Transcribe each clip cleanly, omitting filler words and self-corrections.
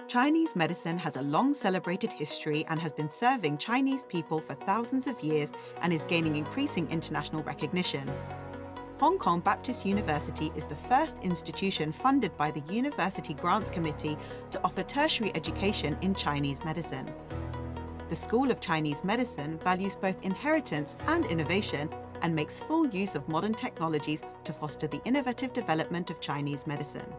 Chinese medicine has a long celebrated history and has been serving Chinese people for thousands of years and is gaining increasing international recognition. Hong Kong Baptist University is the first institution funded by the University Grants Committee to offer tertiary education in Chinese medicine. The School of Chinese Medicine values both inheritance and innovation and makes full use of modern technologies to foster the innovative development of Chinese medicine.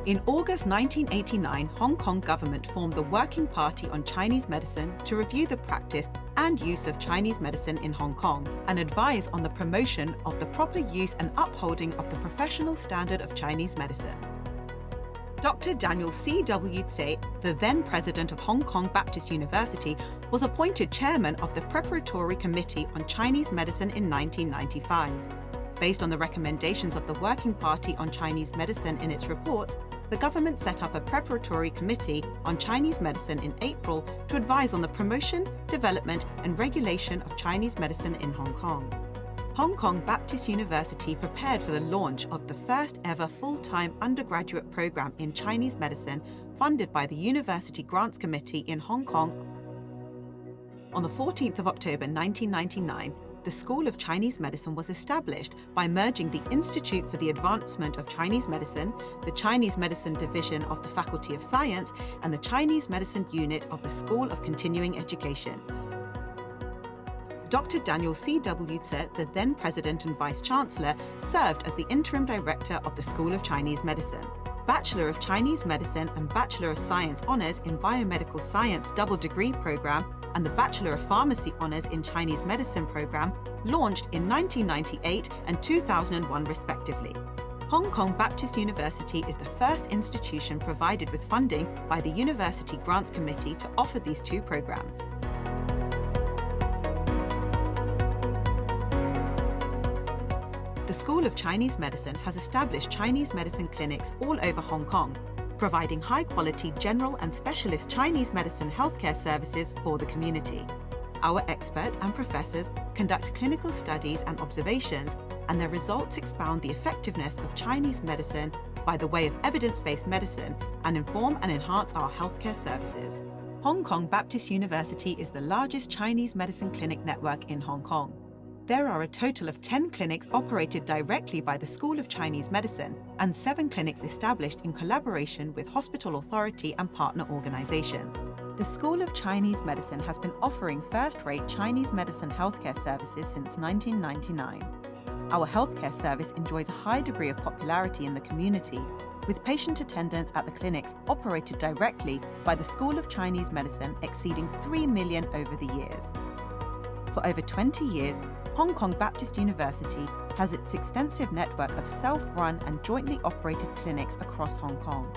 In August 1989, Hong Kong government formed the Working Party on Chinese Medicine to review the practice and use of Chinese medicine in Hong Kong and advise on the promotion of the proper use and upholding of the professional standard of Chinese medicine. Dr. Daniel C.W. Tse, the then president of Hong Kong Baptist University, was appointed chairman of the Preparatory Committee on Chinese Medicine in 1995. Based on the recommendations of the Working Party on Chinese Medicine in its report, the government set up a preparatory committee on Chinese medicine in April to advise on the promotion, development, and regulation of Chinese medicine in Hong Kong. Hong Kong Baptist University prepared for the launch of the first ever full-time undergraduate program in Chinese medicine funded by the University Grants Committee in Hong Kong. On the 14th of October 1999, the School of Chinese Medicine was established by merging the Institute for the Advancement of Chinese Medicine, the Chinese Medicine Division of the Faculty of Science, and the Chinese Medicine Unit of the School of Continuing Education. Dr. Daniel C.W. Tse, the then President and Vice-Chancellor, served as the Interim Director of the School of Chinese Medicine. Bachelor of Chinese Medicine and Bachelor of Science Honours in Biomedical Science Double Degree Programme and the Bachelor of Pharmacy Honours in Chinese Medicine Programme launched in 1998 and 2001 respectively. Hong Kong Baptist University is the first institution provided with funding by the University Grants Committee to offer these two programs. The School of Chinese Medicine has established Chinese medicine clinics all over Hong Kong, providing high-quality general and specialist Chinese medicine healthcare services for the community. Our experts and professors conduct clinical studies and observations, and their results expound the effectiveness of Chinese medicine by the way of evidence-based medicine and inform and enhance our healthcare services. Hong Kong Baptist University is the largest Chinese medicine clinic network in Hong Kong. There are a total of 10 clinics operated directly by the School of Chinese Medicine and 7 clinics established in collaboration with hospital authority and partner organizations. The School of Chinese Medicine has been offering first-rate Chinese medicine healthcare services since 1999. Our healthcare service enjoys a high degree of popularity in the community, with patient attendance at the clinics operated directly by the School of Chinese Medicine exceeding 3 million over the years. For over 20 years, Hong Kong Baptist University has its extensive network of self-run and jointly operated clinics across Hong Kong.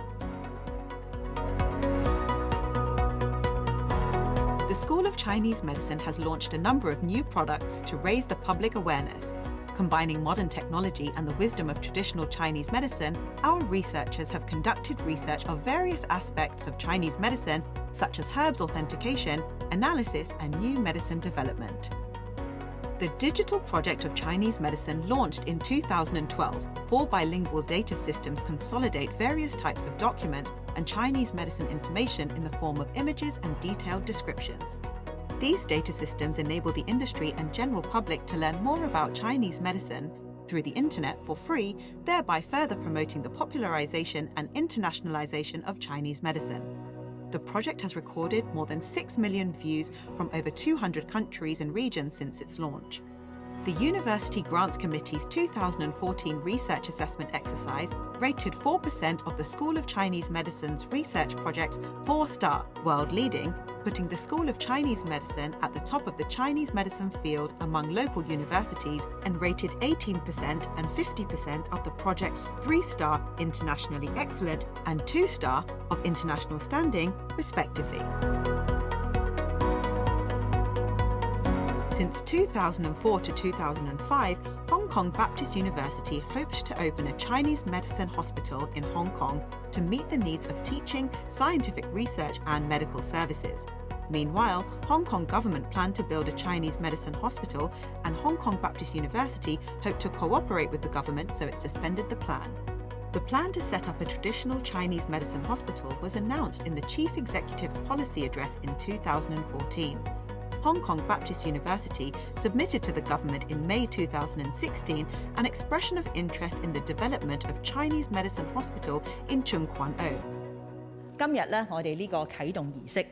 The School of Chinese Medicine has launched a number of new products to raise the public awareness. Combining modern technology and the wisdom of traditional Chinese medicine, our researchers have conducted research of various aspects of Chinese medicine, such as herbs authentication, analysis, and new medicine development. The Digital Project of Chinese Medicine launched in 2012. 4 bilingual data systems consolidate various types of documents and Chinese medicine information in the form of images and detailed descriptions. These data systems enable the industry and general public to learn more about Chinese medicine through the internet for free, thereby further promoting the popularization and internationalization of Chinese medicine. The project has recorded more than 6 million views from over 200 countries and regions since its launch. The University Grants Committee's 2014 research assessment exercise rated 4% of the School of Chinese Medicine's research projects 4-star, world-leading, putting the School of Chinese Medicine at the top of the Chinese medicine field among local universities, and rated 18% and 50% of the project's 3-star, internationally excellent, and 2-star of international standing, respectively. Since 2004 to 2005, Hong Kong Baptist University hoped to open a Chinese medicine hospital in Hong Kong to meet the needs of teaching, scientific research, and medical services. Meanwhile, Hong Kong government planned to build a Chinese medicine hospital, and Hong Kong Baptist University hoped to cooperate with the government, so it suspended the plan. The plan to set up a traditional Chinese medicine hospital was announced in the Chief Executive's policy address in 2014. Hong Kong Baptist University submitted to the government in May 2016 an expression of interest in the development of Chinese medicine hospital in Tseung Kwan O. 今日咧，我哋呢個啟動儀式。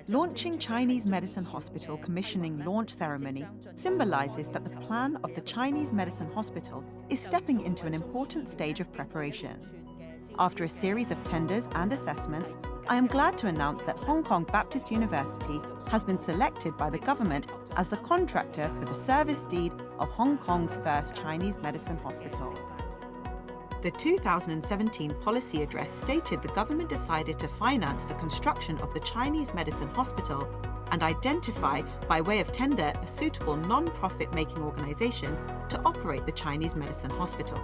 Launching Chinese Medicine Hospital commissioning launch ceremony symbolizes that the plan of the Chinese Medicine Hospital is stepping into an important stage of preparation. After a series of tenders and assessments, I am glad to announce that Hong Kong Baptist University has been selected by the government as the contractor for the service deed of Hong Kong's first Chinese Medicine Hospital. The 2017 policy address stated the government decided to finance the construction of the Chinese Medicine Hospital and identify, by way of tender, a suitable non-profit making organisation to operate the Chinese Medicine Hospital.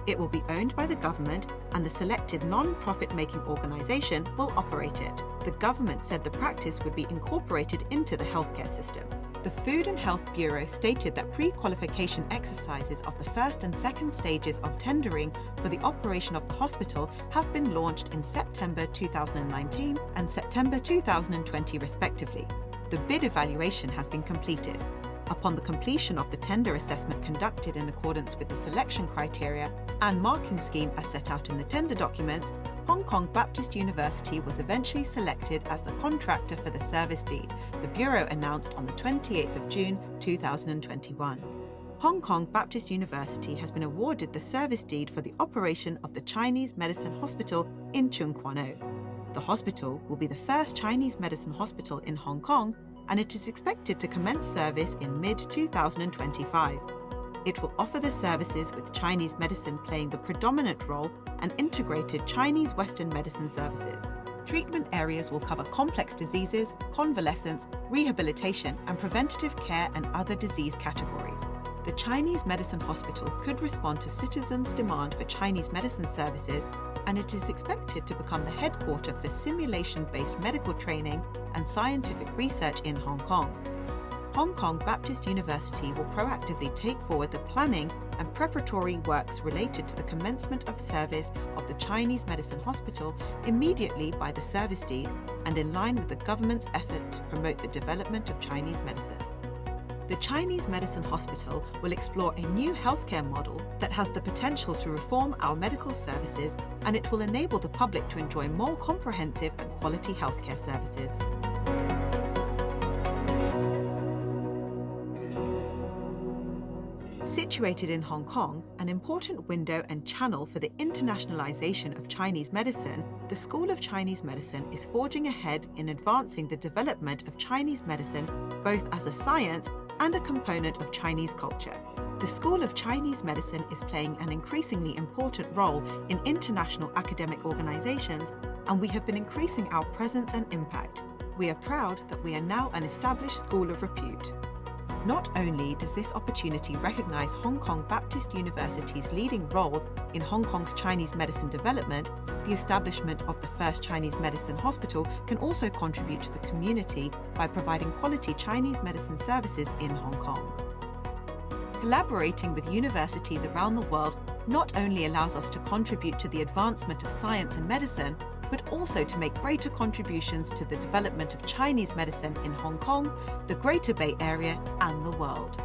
It will be owned by the government and the selected non-profit making organisation will operate it. The government said the practice would be incorporated into the healthcare system. The Food and Health Bureau stated that pre-qualification exercises of the first and second stages of tendering for the operation of the hospital have been launched in September 2019 and September 2020 respectively. The bid evaluation has been completed. Upon the completion of the tender assessment conducted in accordance with the selection criteria and marking scheme as set out in the tender documents, Hong Kong Baptist University was eventually selected as the contractor for the service deed, the Bureau announced on the 28th of June 2021. Hong Kong Baptist University has been awarded the service deed for the operation of the Chinese Medicine Hospital in Tseung Kwan O. The hospital will be the first Chinese medicine hospital in Hong Kong, and it is expected to commence service in mid-2025. It will offer the services with Chinese medicine playing the predominant role and integrated Chinese Western medicine services. Treatment areas will cover complex diseases, convalescence, rehabilitation, and preventative care and other disease categories. The Chinese Medicine Hospital could respond to citizens' demand for Chinese medicine services, and it is expected to become the headquarter for simulation-based medical training and scientific research in Hong Kong. Hong Kong Baptist University will proactively take forward the planning and preparatory works related to the commencement of service of the Chinese Medicine Hospital immediately by the service deed and in line with the government's effort to promote the development of Chinese medicine. The Chinese Medicine Hospital will explore a new healthcare model that has the potential to reform our medical services, and it will enable the public to enjoy more comprehensive and quality healthcare services. Situated in Hong Kong, an important window and channel for the internationalization of Chinese medicine, the School of Chinese Medicine is forging ahead in advancing the development of Chinese medicine both as a science and a component of Chinese culture. The School of Chinese Medicine is playing an increasingly important role in international academic organizations, and we have been increasing our presence and impact. We are proud that we are now an established school of repute. Not only does this opportunity recognize Hong Kong Baptist University's leading role in Hong Kong's Chinese medicine development, the establishment of the first Chinese medicine hospital can also contribute to the community by providing quality Chinese medicine services in Hong Kong. Collaborating with universities around the world not only allows us to contribute to the advancement of science and medicine, but also to make greater contributions to the development of Chinese medicine in Hong Kong, the Greater Bay Area, and the world.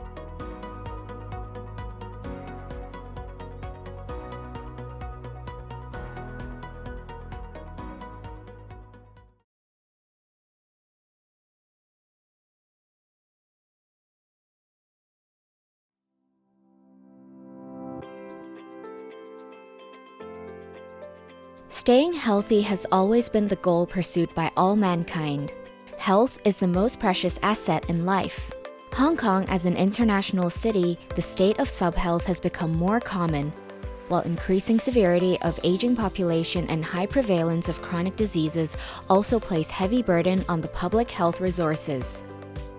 Staying healthy has always been the goal pursued by all mankind. Health is the most precious asset in life. Hong Kong as an international city, the state of subhealth has become more common, while increasing severity of aging population and high prevalence of chronic diseases also place heavy burden on the public health resources.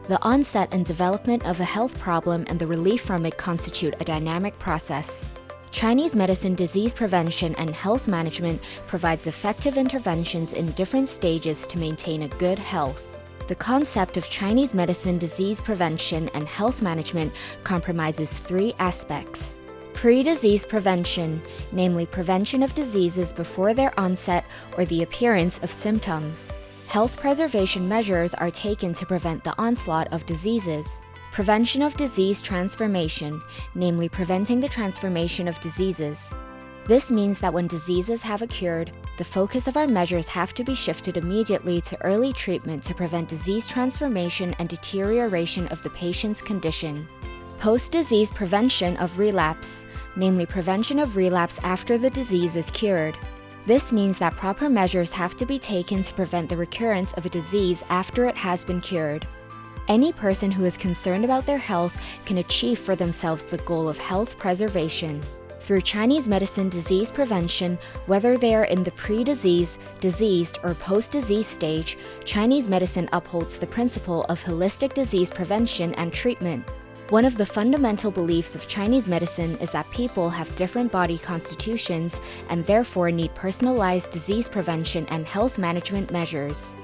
The onset and development of a health problem and the relief from it constitute a dynamic process. Chinese medicine disease prevention and health management provides effective interventions in different stages to maintain a good health. The concept of Chinese medicine disease prevention and health management comprises three aspects: Pre-disease prevention, namely prevention of diseases before their onset or the appearance of symptoms. Health preservation measures are taken to prevent the onslaught of diseases. Prevention of disease transformation, namely preventing the transformation of diseases. This means that when diseases have occurred, the focus of our measures have to be shifted immediately to early treatment to prevent disease transformation and deterioration of the patient's condition. Post-disease prevention of relapse, namely prevention of relapse after the disease is cured. This means that proper measures have to be taken to prevent the recurrence of a disease after it has been cured. Any person who is concerned about their health can achieve for themselves the goal of health preservation. Through Chinese medicine disease prevention, whether they are in the pre-disease, diseased, or post-disease stage, Chinese medicine upholds the principle of holistic disease prevention and treatment. One of the fundamental beliefs of Chinese medicine is that people have different body constitutions and therefore need personalized disease prevention and health management measures.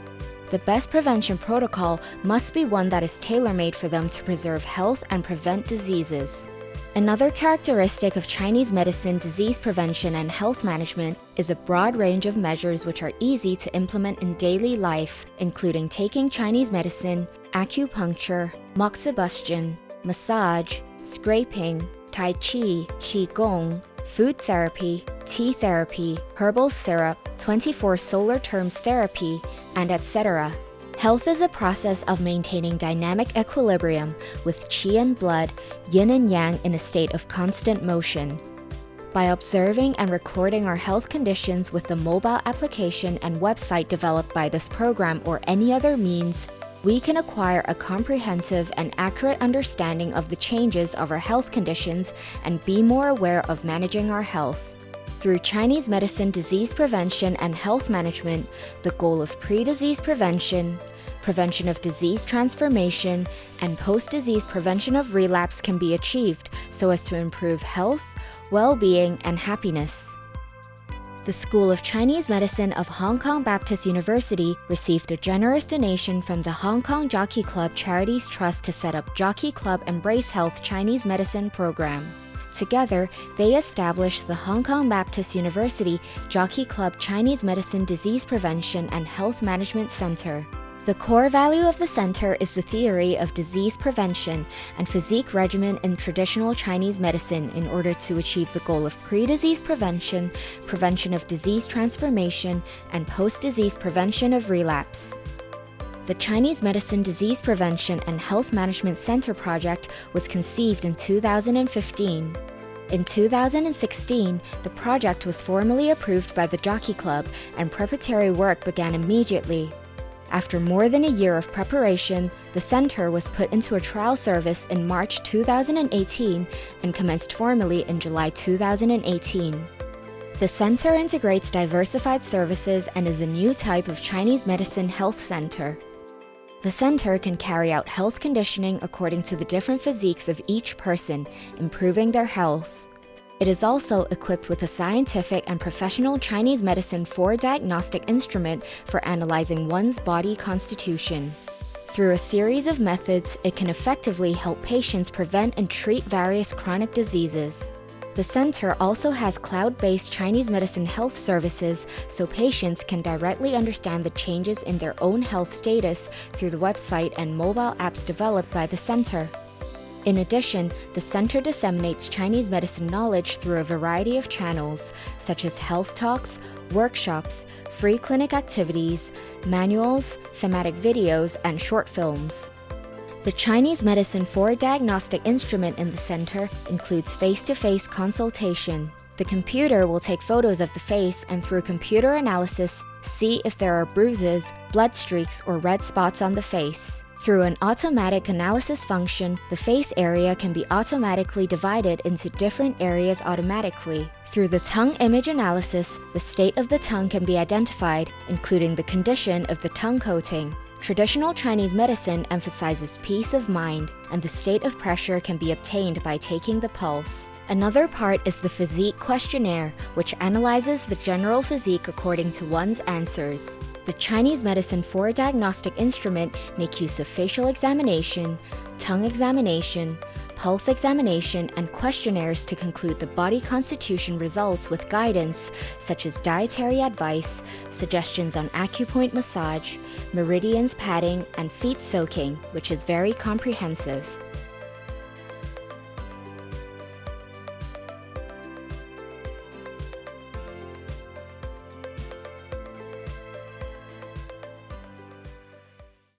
The best prevention protocol must be one that is tailor-made for them to preserve health and prevent diseases. Another characteristic of Chinese medicine disease prevention and health management is a broad range of measures which are easy to implement in daily life, including taking Chinese medicine, acupuncture, moxibustion, massage, scraping, tai chi, qigong, food therapy, tea therapy, herbal syrup, 24 solar terms therapy, and etc. Health is a process of maintaining dynamic equilibrium with qi and blood, yin and yang in a state of constant motion. By observing and recording our health conditions with the mobile application and website developed by this program or any other means, we can acquire a comprehensive and accurate understanding of the changes of our health conditions and be more aware of managing our health. Through Chinese medicine disease prevention and health management, the goal of pre-disease prevention, prevention of disease transformation, and post-disease prevention of relapse can be achieved so as to improve health, well-being, and happiness. The School of Chinese Medicine of Hong Kong Baptist University received a generous donation from the Hong Kong Jockey Club Charities Trust to set up Jockey Club Embrace Health Chinese Medicine program. Together, they established the Hong Kong Baptist University Jockey Club Chinese Medicine Disease Prevention and Health Management Center. The core value of the center is the theory of disease prevention and physique regimen in traditional Chinese medicine in order to achieve the goal of pre-disease prevention, prevention of disease transformation, and post-disease prevention of relapse. The Chinese Medicine Disease Prevention and Health Management Center project was conceived in 2015. In 2016, the project was formally approved by the Jockey Club and preparatory work began immediately. After more than a year of preparation, the center was put into a trial service in March 2018 and commenced formally in July 2018. The center integrates diversified services and is a new type of Chinese medicine health center. The center can carry out health conditioning according to the different physiques of each person, improving their health. It is also equipped with a scientific and professional Chinese medicine 4 diagnostic instrument for analyzing one's body constitution. Through a series of methods, it can effectively help patients prevent and treat various chronic diseases. The center also has cloud-based Chinese medicine health services so patients can directly understand the changes in their own health status through the website and mobile apps developed by the center. In addition, the center disseminates Chinese medicine knowledge through a variety of channels, such as health talks, workshops, free clinic activities, manuals, thematic videos, and short films. The Chinese Medicine 4 diagnostic instrument in the center includes face-to-face consultation. The computer will take photos of the face and through computer analysis, see if there are bruises, blood streaks, or red spots on the face. Through an automatic analysis function, the face area can be automatically divided into different areas automatically. Through the tongue image analysis, the state of the tongue can be identified, including the condition of the tongue coating. Traditional Chinese medicine emphasizes peace of mind, and the state of pressure can be obtained by taking the pulse. Another part is the physique questionnaire, which analyzes the general physique according to one's answers. The Chinese Medicine 4 diagnostic instrument make use of facial examination, tongue examination, pulse examination, and questionnaires to conclude the body constitution results with guidance such as dietary advice, suggestions on acupoint massage, meridians padding, and feet soaking, which is very comprehensive.